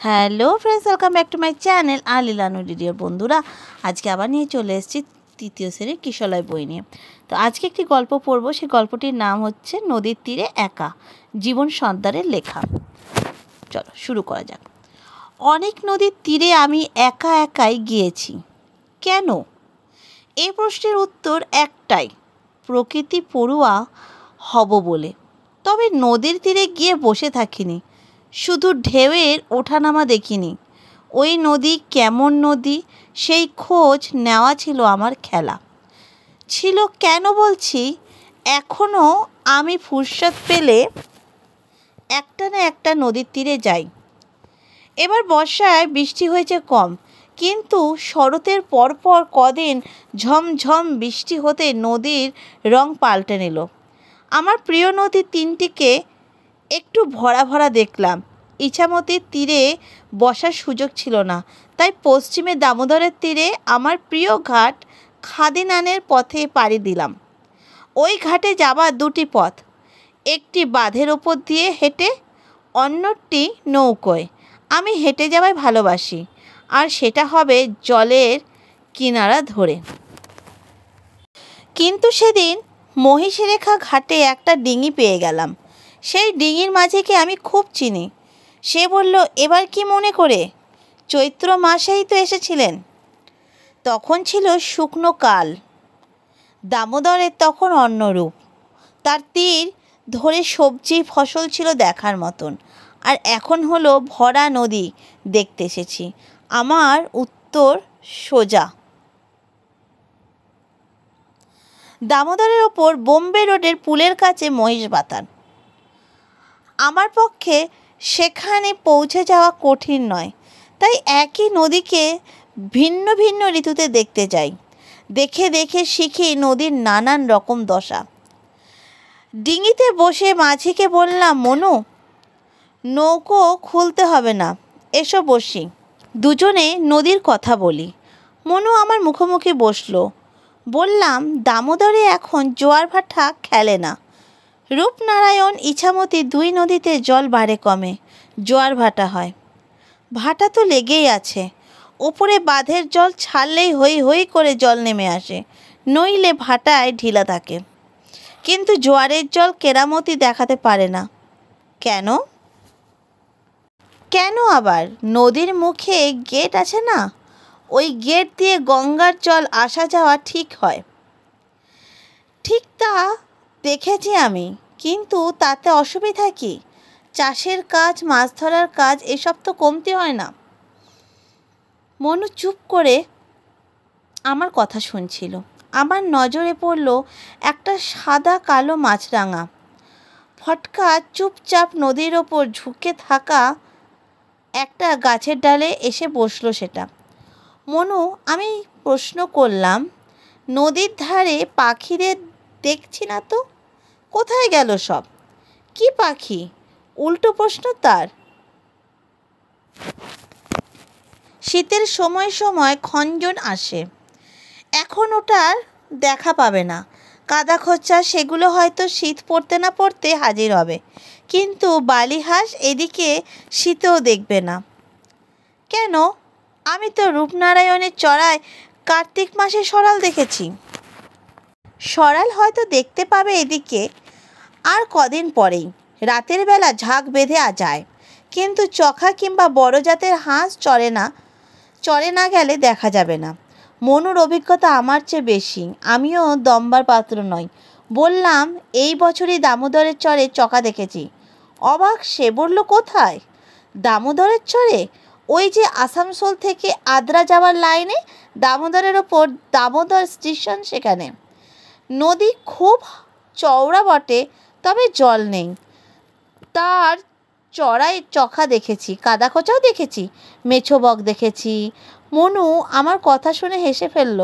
Hello friends, welcome back to my channel আর লীলানু ডিডিওর বন্ধুরা। আজকে আবার নিয়ে চলে এসেছি তৃতীয় শ্রেণীর কিশলয় বই নিয়ে। তো আজকে একটি গল্প পড়ব। সেই গল্পটির নাম হচ্ছে নদীর তীরে একা, জীবন সর্দারের লেখা। চলো শুরু করা যাক। অনেক নদীর তীরে আমি একা একাই গিয়েছি। কেন? এই প্রশ্নের উত্তর একটাই, প্রকৃতি পড়ুয়া হব বলে। তবে নদীর তীরে গিয়ে বসে থাকিনি, শুধু ঢেউয়ের ওঠানামা দেখিনি। ওই নদী কেমন নদী, সেই খোঁজ নেওয়া ছিল আমার খেলা। ছিল কেন বলছি, এখনও আমি ফুরসত পেলে একটা না একটা নদীর তীরে যাই। এবার বর্ষায় বৃষ্টি হয়েছে কম, কিন্তু শরতের পরপর কদিন ঝমঝম বৃষ্টি হতে নদীর রং পাল্টে নিল। আমার প্রিয় নদী তিনটিকে একটু ভরা ভরা দেখলাম। ইছামতির তীরে বসার সুযোগ ছিল না, তাই পশ্চিমে দামোদরের তীরে আমার প্রিয় ঘাট খাদিনানের পথে পাড়ি দিলাম। ওই ঘাটে যাবার দুটি পথ, একটি বাঁধের ওপর দিয়ে হেঁটে, অন্যটি নৌকোয়। আমি হেঁটে যাওয়াই ভালোবাসি, আর সেটা হবে জলের কিনারা ধরে। কিন্তু সেদিন মহিষীরেখা ঘাটে একটা ডিঙি পেয়ে গেলাম। সেই ডিঙির মাঝিকে আমি খুব চিনি। সে বলল, এবার কি মনে করে? চৈত্র মাসেই তো এসেছিলেন। তখন ছিল শুকনো কাল। দামোদরের তখন অন্য রূপ। তার তীর ধরে সবজি ফসল ছিল দেখার মতন। আর এখন হলো ভরা নদী দেখতে এসেছি। আমার উত্তর সোজা। দামোদরের ওপর বোম্বে রোডের পুলের কাছে মহিষ বাতান। আমার পক্ষে সেখানে পৌঁছে যাওয়া কঠিন নয়, তাই একই নদীকে ভিন্ন ভিন্ন ঋতুতে দেখতে যাই। দেখে দেখে শিখি নদীর নানান রকম দশা। ডিঙিতে বসে মাঝিকে বললাম, মনু, নৌকো খুলতে হবে না, এসো বসি, দুজনে নদীর কথা বলি। মনু আমার মুখোমুখি বসলো। বললাম, দামোদরে এখন জোয়ার ভাটা খেলে না। রূপনারায়ণ ইছামতি দুই নদীতে জল বাড়ে কমে, জোয়ার ভাটা হয়। ভাটা তো লেগেই আছে। ওপরে বাঁধের জল ছাড়লেই হই হই করে জল নেমে আসে, নইলে ভাটায় ঢিলা থাকে। কিন্তু জোয়ারের জল কেরামতি দেখাতে পারে না। কেন? কেন আবার? নদীর মুখে গেট আছে না, ওই গেট দিয়ে গঙ্গার জল আসা যাওয়া ঠিক হয়। ঠিক তা দেখেছি আমি, কিন্তু তাতে অসুবিধা কি? চাষের কাজ, মাছ ধরার কাজ, এসব তো কমতি হয় না। মনু চুপ করে আমার কথা শুনছিল। আমার নজরে পড়ল একটা সাদা কালো মাছরাঙা ফটকা চুপচাপ নদীর ওপর ঝুঁকে থাকা একটা গাছের ডালে এসে বসলো সেটা। মনু, আমি প্রশ্ন করলাম, নদীর ধারে পাখিদের দেখছি না তো, কোথায় গেল সব? কি পাখি? উল্টো প্রশ্ন তার। শীতের সময় সময় খঞ্জন আসে, এখন ওটার দেখা পাবে না। কাদা খোঁচা, সেগুলো হয়তো শীত পড়তে না পড়তে হাজির হবে, কিন্তু বালিহাঁস এদিকে শীতেও দেখবে না। কেন? আমি তো রূপনারায়ণের চড়ায় কার্তিক মাসে সরাল দেখেছি। সরাল হয়তো দেখতে পাবে এদিকে আর কদিন পরেই। রাতের বেলা ঝাঁক বেঁধে যায়, কিন্তু চখা কিংবা বড় জাতের হাঁস চড়ে না গেলে দেখা যাবে না। মনুর অভিজ্ঞতা আমার চেয়ে বেশি, আমিও দম্বার পাত্র নই। বললাম, এই বছরই দামোদরের চরে চকা দেখেছি। অবাক সে, বলল, কোথায়? দামোদরের চরে, ওই যে আসানসোল থেকে আদ্রা যাওয়ার লাইনে দামোদরের ওপর দামোদর স্টেশন, সেখানে। নদী খুব চওড়া বটে, তবে জল নেই। তার চড়াই চখা দেখেছি, কাদা খোঁচাও দেখেছি, মেছো বক দেখেছি। মনু আমার কথা শুনে হেসে ফেলল।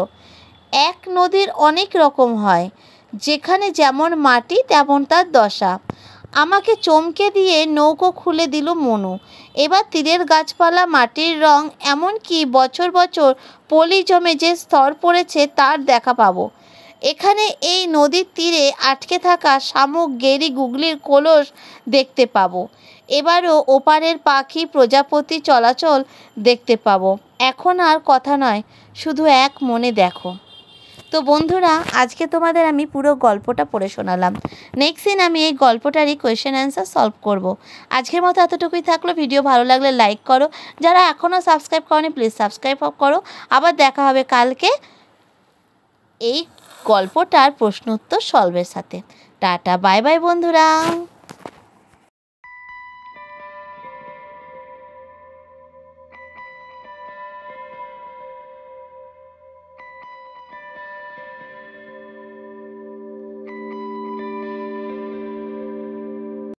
এক নদীর অনেক রকম হয়, যেখানে যেমন মাটি তেমন তার দশা। আমাকে চমকে দিয়ে নৌকো খুলে দিল মনু। এবার তীরের গাছপালা, মাটির রং, এমনকি বছর বছর পলি জমে যে স্তর পড়েছে তার দেখা পাবো। এখানে এই নদীর তীরে আটকে থাকা শামুক, গেরি, গুগলির কলস দেখতে পাবো। এবারও ওপারের পাখি প্রজাপতি চলাচল দেখতে পাবো। এখন আর কথা নয়, শুধু এক মনে দেখো। তো বন্ধুরা, আজকে তোমাদের আমি পুরো গল্পটা পড়ে শোনালাম। নেক্সট দিন আমি এই গল্পটারই কোয়েশ্চেন অ্যান্সার সলভ করব। আজকের মতো এতটুকুই থাকলো। ভিডিও ভালো লাগলে লাইক করো, যারা এখনও সাবস্ক্রাইব করনি প্লিজ সাবস্ক্রাইব করো। আবার দেখা হবে কালকে এই গল্পটার প্রশ্ন উত্তর সলভের সাথে। টাটা, বাই বাই বন্ধুরা।